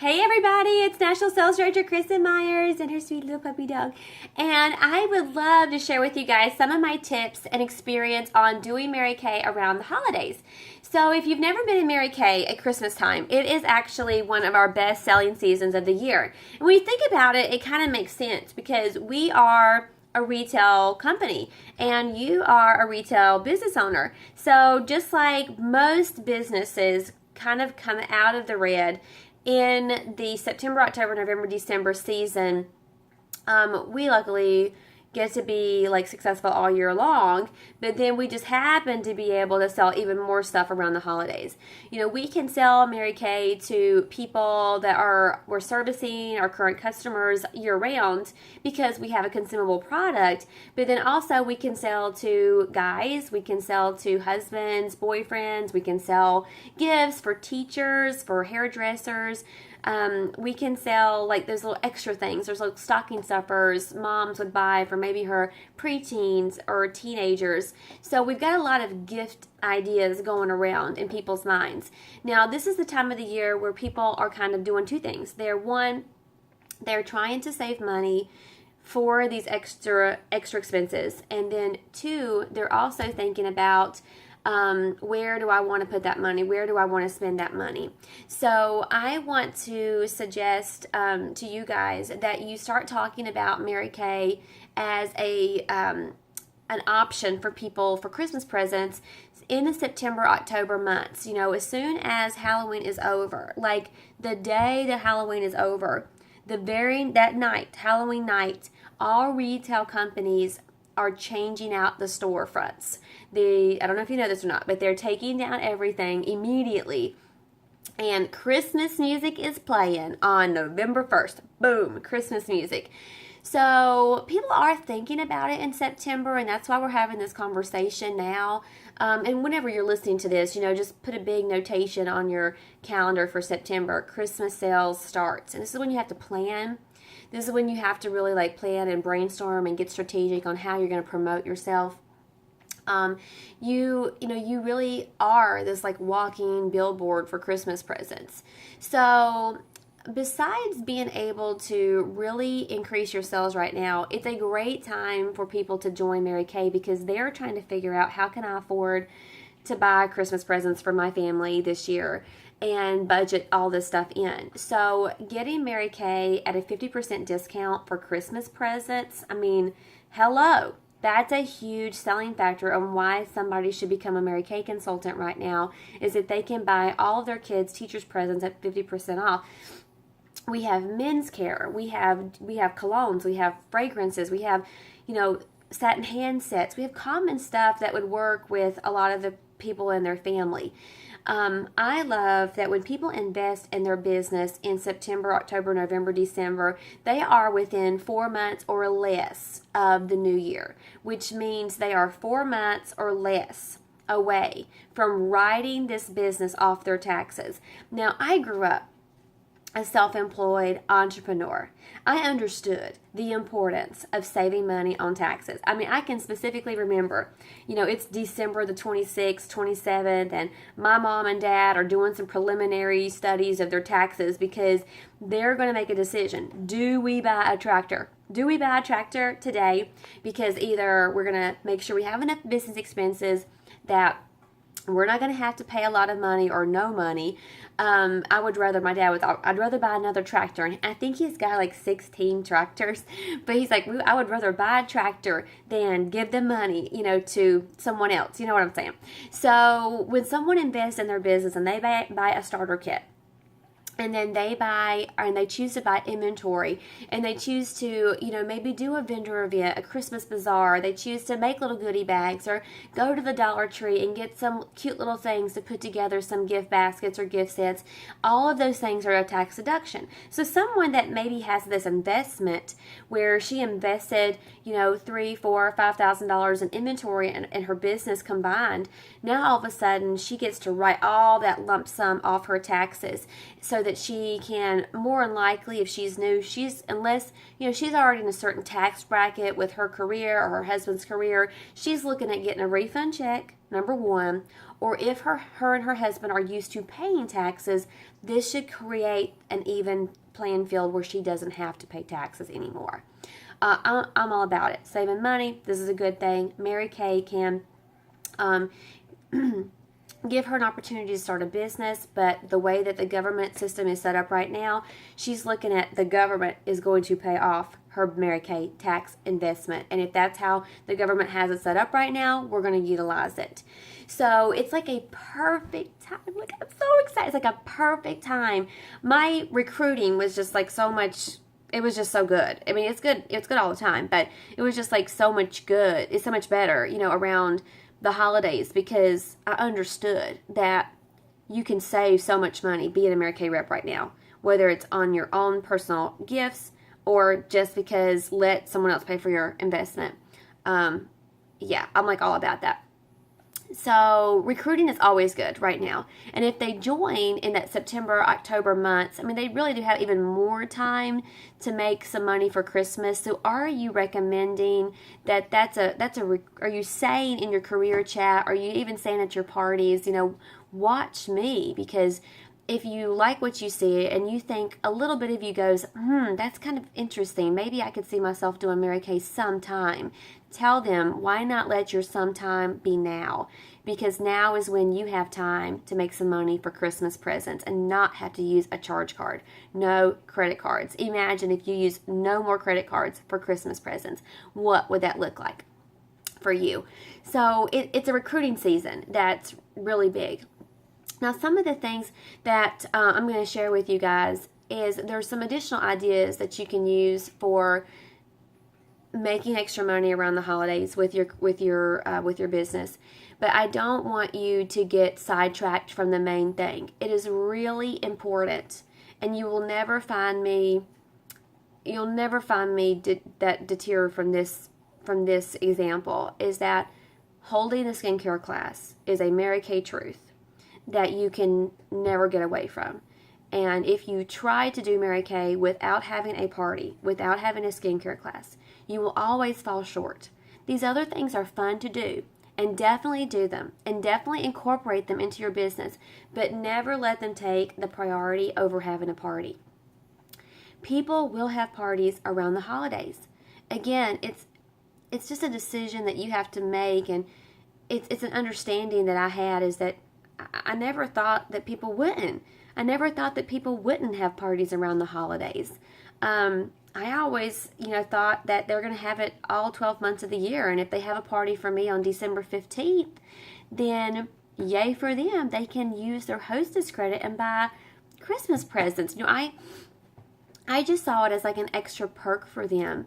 Hey everybody, it's National Sales Director Kristin Myers and her sweet little puppy dog. And I would love to share with you guys some of my tips and experience on doing Mary Kay around the holidays. So if you've never been in Mary Kay at Christmas time, it is actually one of our best selling seasons of the year. And when you think about it, it kind of makes sense because we are a retail company and you are a retail business owner. So just like most businesses kind of come out of the red in the September, October, November, December season, we luckily get to be like successful all year long, but then we just happen to be able to sell even more stuff around the holidays. You know, we can sell Mary Kay to people that we're servicing our current customers year round because we have a consumable product, but then also we can sell to guys, we can sell to husbands, boyfriends, we can sell gifts for teachers, for hairdressers. We can sell like those little extra things. There's like stocking stuffers moms would buy for maybe her preteens or teenagers. So we've got a lot of gift ideas going around in people's minds. Now, this is the time of the year where people are kind of doing two things. They're trying to save money for these extra expenses, and then two, they're also thinking about where do I want to put that money? Where do I want to spend that money? So I want to suggest to you guys that you start talking about Mary Kay as an option for people for Christmas presents in the September, October months. You know, as soon as Halloween is over, like the day that Halloween is over, that night, Halloween night, all retail companies are changing out the storefronts. I don't know if you know this or not, but they're taking down everything immediately. And Christmas music is playing on November 1st. Boom, Christmas music. So people are thinking about it in September, and that's why we're having this conversation now. And whenever you're listening to this, you know, just put a big notation on your calendar for September. Christmas sales starts. And this is when you have to plan. This is when you have to really like plan and brainstorm and get strategic on how you're going to promote yourself. You really are this like walking billboard for Christmas presents. So besides being able to really increase your sales right now, it's a great time for people to join Mary Kay because they're trying to figure out how can I afford to buy Christmas presents for my family this year and budget all this stuff in. So getting Mary Kay at a 50% discount for Christmas presents, I mean, hello. That's a huge selling factor on why somebody should become a Mary Kay consultant right now, is that they can buy all of their kids' teachers' presents at 50% off. We have men's care, we have colognes, we have fragrances, we have, satin hand sets. We have common stuff that would work with a lot of the people in their family. I love that when people invest in their business in September, October, November, December, they are within 4 months or less of the new year, which means they are 4 months or less away from writing this business off their taxes. Now, I grew up a self-employed entrepreneur. I understood the importance of saving money on taxes. I mean, I can specifically remember, it's December the 26th, 27th, and my mom and dad are doing some preliminary studies of their taxes because they're going to make a decision. Do we buy a tractor? Do we buy a tractor today? Because either we're going to make sure we have enough business expenses that we're not going to have to pay a lot of money or no money. I'd rather buy another tractor. And I think he's got like 16 tractors. But he's like, I would rather buy a tractor than give them money, to someone else. You know what I'm saying? So when someone invests in their business and they buy a starter kit, and then they choose to buy inventory, and they choose to, maybe do a vendor event, a Christmas bazaar. They choose to make little goodie bags or go to the Dollar Tree and get some cute little things to put together some gift baskets or gift sets. All of those things are a tax deduction. So someone that maybe has this investment where she invested, $3,000, $4,000, $5,000 in inventory and her business combined, now all of a sudden she gets to write all that lump sum off her taxes so that she can, more than likely, if she's new, she's already in a certain tax bracket with her career or her husband's career, she's looking at getting a refund check, number one, or if her and her husband are used to paying taxes, this should create an even playing field where she doesn't have to pay taxes anymore. I'm all about it. Saving money, this is a good thing. Mary Kay can give her an opportunity to start a business, but the way that the government system is set up right now, she's looking at the government is going to pay off her Mary Kay tax investment. And if that's how the government has it set up right now, we're going to utilize it. So it's like a perfect time. Like, I'm so excited. It's like a perfect time. My recruiting was just like so much. It was just so good. I mean, it's good. It's good all the time, but it was just like so much good. It's so much better, around the holidays, because I understood that you can save so much money being a Mary Kay rep right now, whether it's on your own personal gifts or just because let someone else pay for your investment. Yeah, I'm like all about that. So recruiting is always good right now. And if they join in that September, October months, I mean, they really do have even more time to make some money for Christmas. So are you recommending are you saying in your career chat, are you even saying at your parties, watch me? Because if you like what you see and you think a little bit of you goes, that's kind of interesting. Maybe I could see myself doing Mary Kay sometime. Tell them, why not let your sometime be now? Because now is when you have time to make some money for Christmas presents and not have to use a charge card. No credit cards. Imagine if you use no more credit cards for Christmas presents. What would that look like for you? So it's a recruiting season that's really big. Now, some of the things that I'm going to share with you guys is there's some additional ideas that you can use for making extra money around the holidays with your business. But I don't want you to get sidetracked from the main thing. It is really important, and you will never find me. You'll never find me that deter from this example. Is that holding a skincare class is a Mary Kay truth that you can never get away from. And if you try to do Mary Kay without having a party, without having a skincare class, you will always fall short. These other things are fun to do, and definitely do them, and definitely incorporate them into your business, but never let them take the priority over having a party. People will have parties around the holidays. Again, it's just a decision that you have to make, and it's an understanding that I had is that I never thought that people wouldn't. I never thought that people wouldn't have parties around the holidays. I always, thought that they're going to have it all 12 months of the year. And if they have a party for me on December 15th, then yay for them. They can use their hostess credit and buy Christmas presents. I just saw it as like an extra perk for them.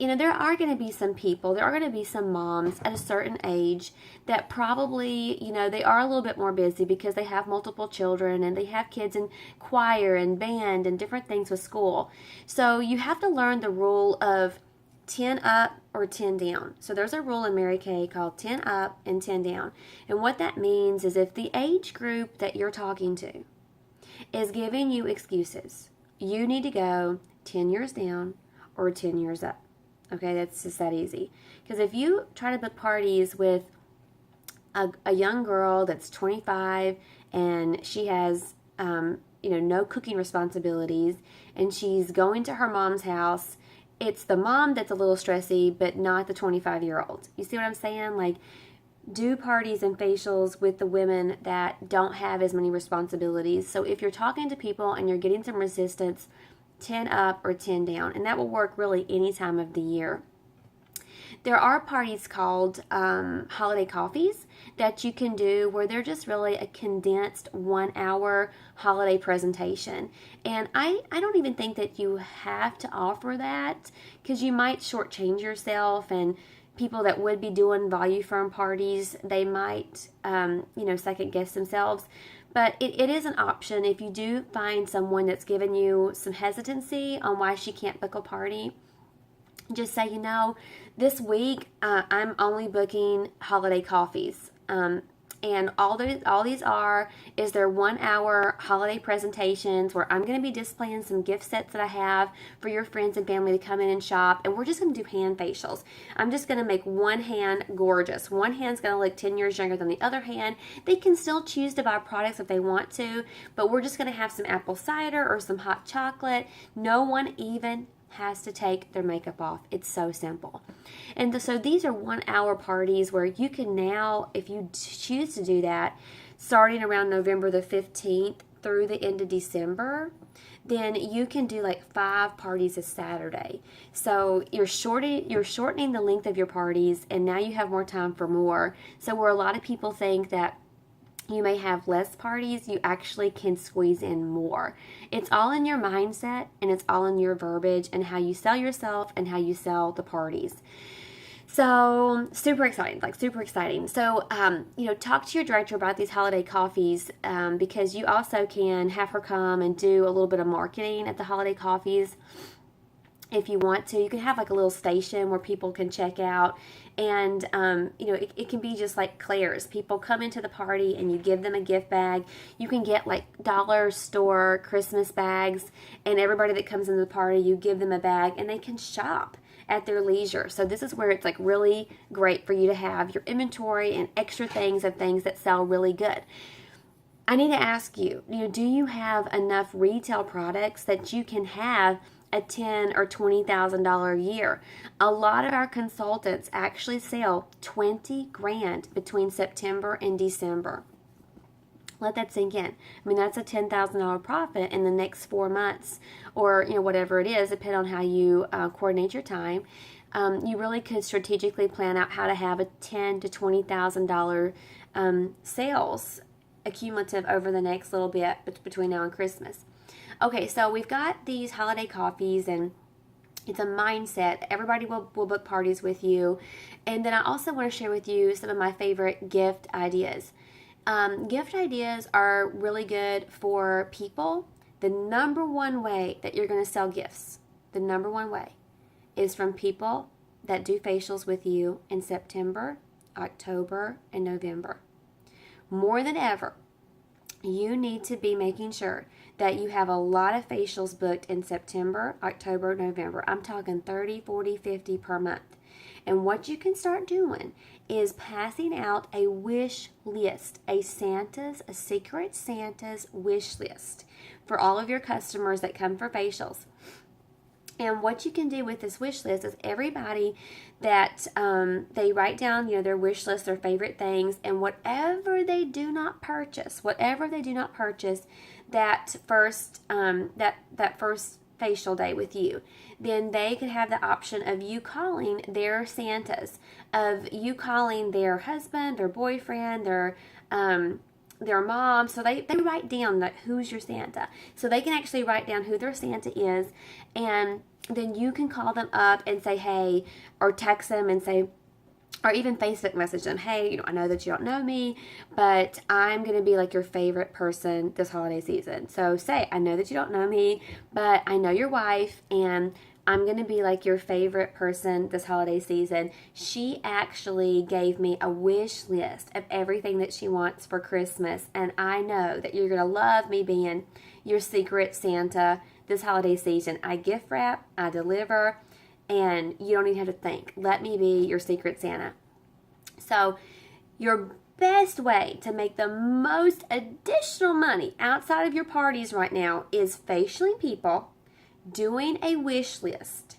There are going to be some people, there are going to be some moms at a certain age that probably, they are a little bit more busy because they have multiple children and they have kids in choir and band and different things with school. So you have to learn the rule of 10 up or 10 down. So there's a rule in Mary Kay called 10 up and 10 down. And what that means is if the age group that you're talking to is giving you excuses, you need to go 10 years down or 10 years up. Okay, that's just that easy. Because if you try to book parties with a young girl that's 25 and she has, no cooking responsibilities and she's going to her mom's house, it's the mom that's a little stressy, but not the 25-year-old. You see what I'm saying? Like, do parties and facials with the women that don't have as many responsibilities. So if you're talking to people and you're getting some resistance, 10 up or 10 down, and that will work really any time of the year. There are parties called holiday coffees that you can do where they're just really a condensed 1-hour holiday presentation. And I don't even think that you have to offer that because you might shortchange yourself, and people that would be doing value firm parties, they might, second guess themselves. But it is an option if you do find someone that's given you some hesitancy on why she can't book a party. Just say, this week I'm only booking holiday coffees. And all these are is their 1 hour holiday presentations where I'm going to be displaying some gift sets that I have for your friends and family to come in and shop. And we're just going to do hand facials. I'm just going to make one hand gorgeous. One hand's going to look 10 years younger than the other hand. They can still choose to buy products if they want to, but we're just going to have some apple cider or some hot chocolate. No one even has to take their makeup off. It's so simple. And so these are 1 hour parties where you can now, if you choose to do that, starting around November the 15th through the end of December, then you can do like 5 parties a Saturday. So you're shortening the length of your parties, and now you have more time for more. So where a lot of people think that you may have less parties, you actually can squeeze in more. It's all in your mindset, and it's all in your verbiage and how you sell yourself and how you sell the parties. So super exciting. So, talk to your director about these holiday coffees, because you also can have her come and do a little bit of marketing at the holiday coffees. If you want to, you can have like a little station where people can check out, and it can be just like Claire's. People come into the party and you give them a gift bag. You can get like dollar store Christmas bags, and everybody that comes into the party, you give them a bag and they can shop at their leisure. So this is where it's like really great for you to have your inventory and extra things of things that sell really good. I need to ask you, do you have enough retail products that you can have a $10,000 or $20,000 a year? A lot of our consultants actually sell $20,000 between September and December. Let that sink in. I mean, that's a $10,000 profit in the next 4 months, or whatever it is, depending on how you coordinate your time. You really could strategically plan out how to have a $10,000 to $20,000 sales accumulative over the next little bit between now and Christmas. Okay, so we've got these holiday coffees, and it's a mindset. Everybody will book parties with you. And then I also want to share with you some of my favorite gift ideas. Gift ideas are really good for people. The number one way that you're going to sell gifts, the number one way, is from people that do facials with you in September, October, and November. More than ever, you need to be making sure that you have a lot of facials booked in September, October, November. I'm talking 30, 40, 50 per month. And what you can start doing is passing out a wish list, a secret Santa's wish list for all of your customers that come for facials. And what you can do with this wish list is everybody that they write down, their wish list, their favorite things, and whatever they do not purchase, that first facial day with you, then they could have the option of you calling their Santas, of you calling their husband, their boyfriend, their mom. So they write down who's your Santa. So they can actually write down who their Santa is, and then you can call them up and say, hey, or text them and say, or even Facebook message them, hey, I know that you don't know me, but I'm going to be like your favorite person this holiday season. So say, I know that you don't know me, but I know your wife, and I'm going to be like your favorite person this holiday season. She actually gave me a wish list of everything that she wants for Christmas, and I know that you're going to love me being your secret Santa this holiday season. I gift wrap, I deliver, and you don't even have to think. Let me be your secret Santa. So your best way to make the most additional money outside of your parties right now is facialing people, doing a wish list,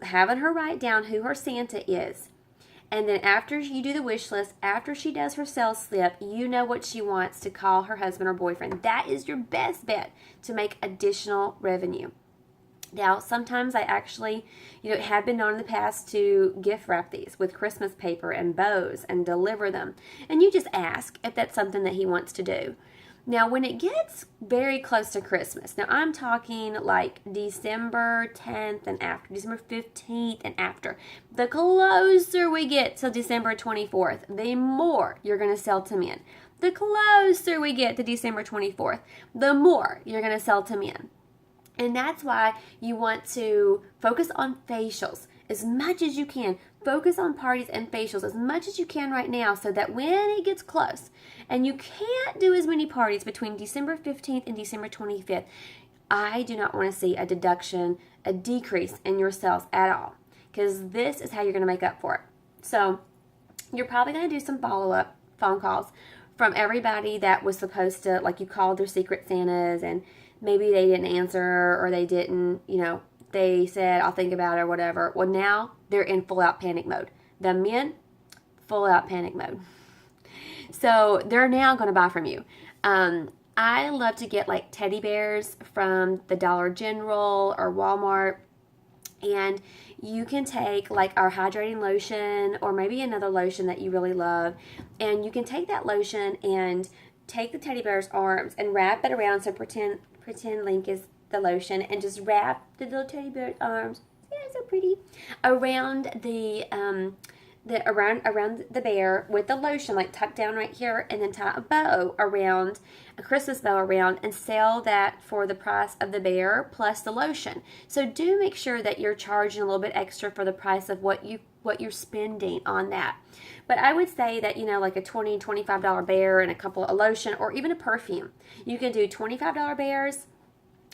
having her write down who her Santa is. And then after you do the wish list, after she does her sales slip, you know what she wants to call her husband or boyfriend. That is your best bet to make additional revenue. Now, sometimes I actually, have been known in the past to gift wrap these with Christmas paper and bows and deliver them. And you just ask if that's something that he wants to do. Now, when it gets very close to Christmas, now I'm talking like December 10th and after, December 15th and after. The closer we get to December 24th, the more you're going to sell to men. The closer we get to December 24th, the more you're going to sell to men. And that's why you want to focus on facials, as much as you can. Focus on parties and facials as much as you can right now so that when it gets close and you can't do as many parties between December 15th and December 25th, I do not want to see a deduction, a decrease in your sales at all, because this is how you're going to make up for it. So you're probably going to do some follow-up phone calls from everybody that was supposed to, like you called their secret Santas and maybe they didn't answer or they didn't, they said, I'll think about it or whatever. Well, now they're in full-out panic mode. The men, full-out panic mode. So they're now going to buy from you. I love to get like teddy bears from the Dollar General or Walmart. And you can take like our hydrating lotion or maybe another lotion that you really love. And you can take that lotion and take the teddy bear's arms and wrap it around. So pretend Link is the lotion and just wrap the little teddy bear's arms. Yeah, so pretty. Around around the bear with the lotion, like tucked down right here, and then tie a bow around, a Christmas bow around, and sell that for the price of the bear plus the lotion. So do make sure that you're charging a little bit extra for the price of what you're spending on that. But I would say that, like a $20, $25 bear and a couple of lotion or even a perfume. You can do $25 bears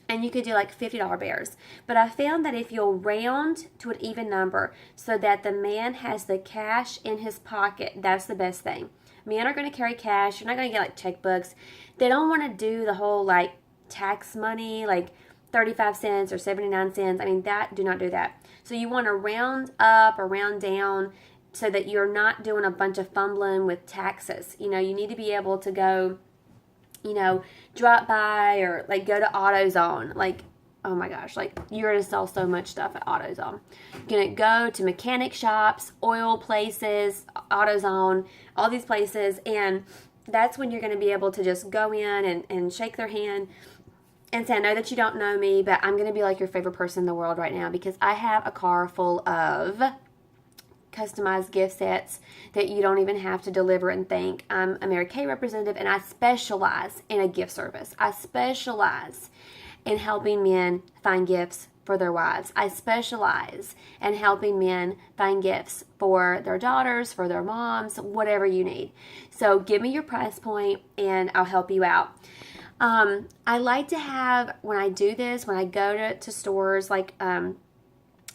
and you could do like $50 bears. But I found that if you'll round to an even number so that the man has the cash in his pocket, that's the best thing. Men are going to carry cash. You're not going to get like checkbooks. They don't want to do the whole like tax money, like 35 cents or 79 cents. I mean, do not do that. So you want to round up or round down so that you're not doing a bunch of fumbling with taxes. You need to be able to go, drop by or like go to AutoZone. Like, oh my gosh, like you're going to sell so much stuff at AutoZone. You're going to go to mechanic shops, oil places, AutoZone, all these places. And that's when you're going to be able to just go in and shake their hand and say, I know that you don't know me, but I'm going to be like your favorite person in the world right now because I have a car full of customized gift sets that you don't even have to deliver and thank. I'm a Mary Kay representative and I specialize in a gift service. I specialize in helping men find gifts for their wives. I specialize in helping men find gifts for their daughters, for their moms, whatever you need. So give me your price point and I'll help you out. I like to have, when I do this, when I go to stores like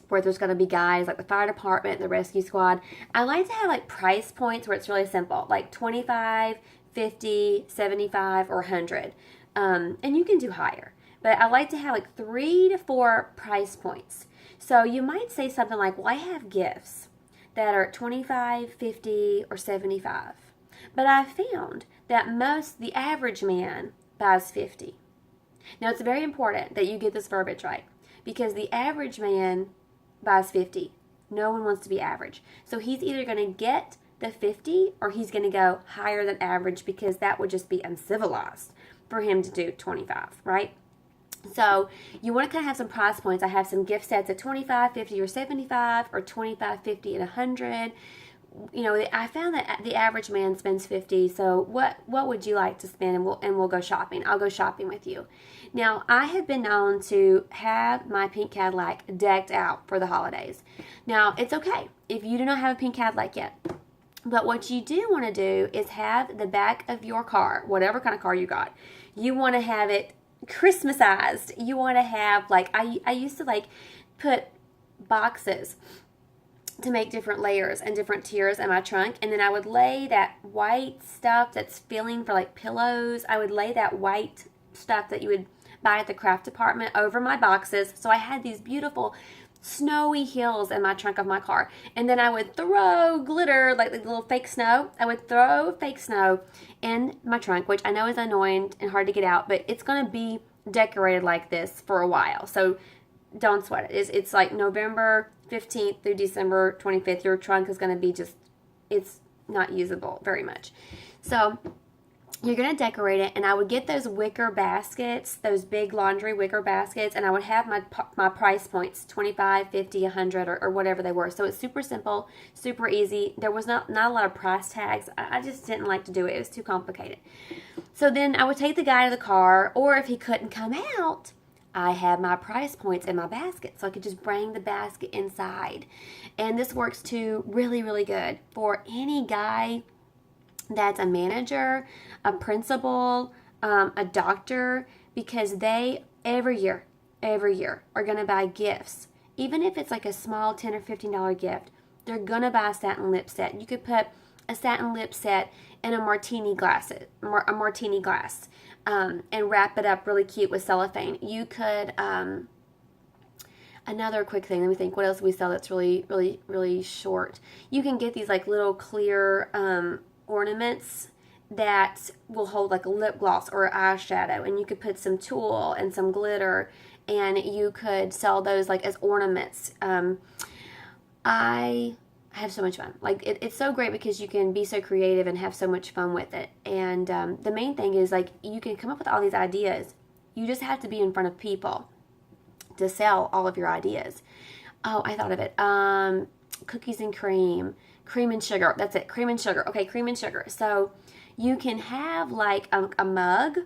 where there's going to be guys like the fire department, the rescue squad, I like to have like price points where it's really simple, like 25, 50, 75, or 100. And you can do higher. But I like to have like 3 to 4 price points. So you might say something like, well, I have gifts that are 25, 50, or 75. But I found that the average man buys 50. Now, it's very important that you get this verbiage right because the average man buys 50. No one wants to be average. So he's either going to get the 50 or he's going to go higher than average because that would just be uncivilized for him to do 25, right? So you want to kind of have some price points. I have some gift sets at 25, 50, or 75, or 25, 50, and 100. I found that the average man spends 50. So what would you like to spend? And we'll go shopping. I'll go shopping with you. Now, I have been known to have my pink Cadillac decked out for the holidays. Now, it's okay if you do not have a pink Cadillac yet. But what you do want to do is have the back of your car, whatever kind of car you got, you want to have it Christmasized. You want to have, like, I used to like put boxes to make different layers and different tiers in my trunk, and then I would lay that white stuff that's filling for like pillows. I would lay that white stuff that you would buy at the craft department over my boxes, so I had these beautiful snowy hills in my trunk of my car. And then I would throw glitter, like the little fake snow. I would throw fake snow in my trunk, which I know is annoying and hard to get out, but it's going to be decorated like this for a while. So don't sweat it. It's like November 15th through December 25th. Your trunk is going to be it's not usable very much. So you're going to decorate it, and I would get those wicker baskets, those big laundry wicker baskets, and I would have my price points, 25, 50, 100, or whatever they were. So it's super simple, super easy. There was not a lot of price tags. I just didn't like to do it. It was too complicated. So then I would take the guy to the car, or if he couldn't come out, I have my price points in my basket, so I could just bring the basket inside. And this works too really, really good for any guy that's a manager, a principal, a doctor, because they every year are going to buy gifts. Even if it's like a small $10 or $15 gift, they're going to buy a satin lip set. You could put a satin lip set in a martini glass, and wrap it up really cute with cellophane. You could, another quick thing, let me think, what else do we sell that's really, really, really short? You can get these like little clear ornaments that will hold like a lip gloss or eyeshadow, and you could put some tulle and some glitter, and you could sell those like as ornaments. I have so much fun. Like it's so great because you can be so creative and have so much fun with it. And the main thing is like you can come up with all these ideas. You just have to be in front of people to sell all of your ideas. Oh, I thought of it. Cookies and cream and sugar. That's it. Cream and sugar. Okay, cream and sugar. So you can have like a mug,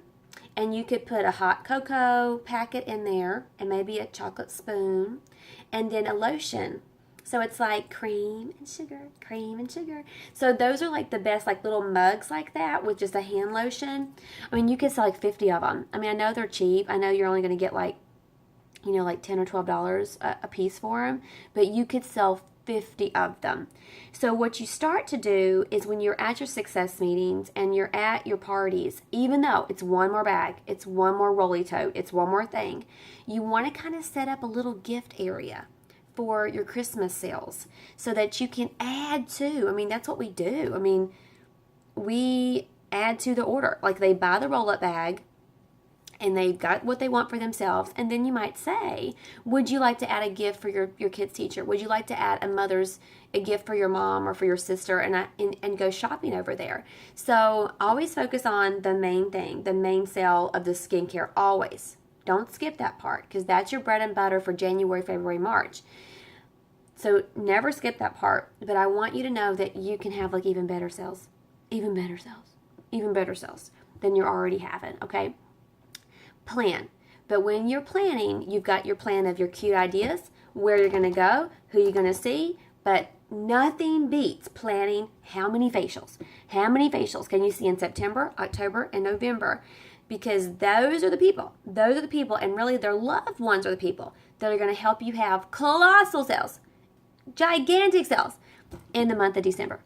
and you could put a hot cocoa packet in there, and maybe a chocolate spoon, and then a lotion. So it's like cream and sugar. So those are like the best like little mugs like that with just a hand lotion. I mean, you could sell like 50 of them. I mean, I know they're cheap. I know you're only going to get like, like $10 or $12 a piece for them, but you could sell 50 of them. So what you start to do is when you're at your success meetings and you're at your parties, even though it's one more bag, it's one more rolly tote, it's one more thing, you want to kind of set up a little gift area for your Christmas sales so that you can add to. I mean, that's what we do. I mean, we add to the order. Like they buy the roll-up bag, and they've got what they want for themselves, and then you might say, would you like to add a gift for your kid's teacher? Would you like to add a gift for your mom or for your sister, and go shopping over there? So always focus on the main thing, the main sale of the skincare, always. Don't skip that part, because that's your bread and butter for January, February, March. So never skip that part, but I want you to know that you can have like even better sales than you're already having, okay? Plan. But when you're planning, you've got your plan of your cute ideas, where you're going to go, who you're going to see, but nothing beats planning how many facials. How many facials can you see in September, October, and November? Because those are the people, and really their loved ones are the people that are going to help you have colossal sales, gigantic sales in the month of December.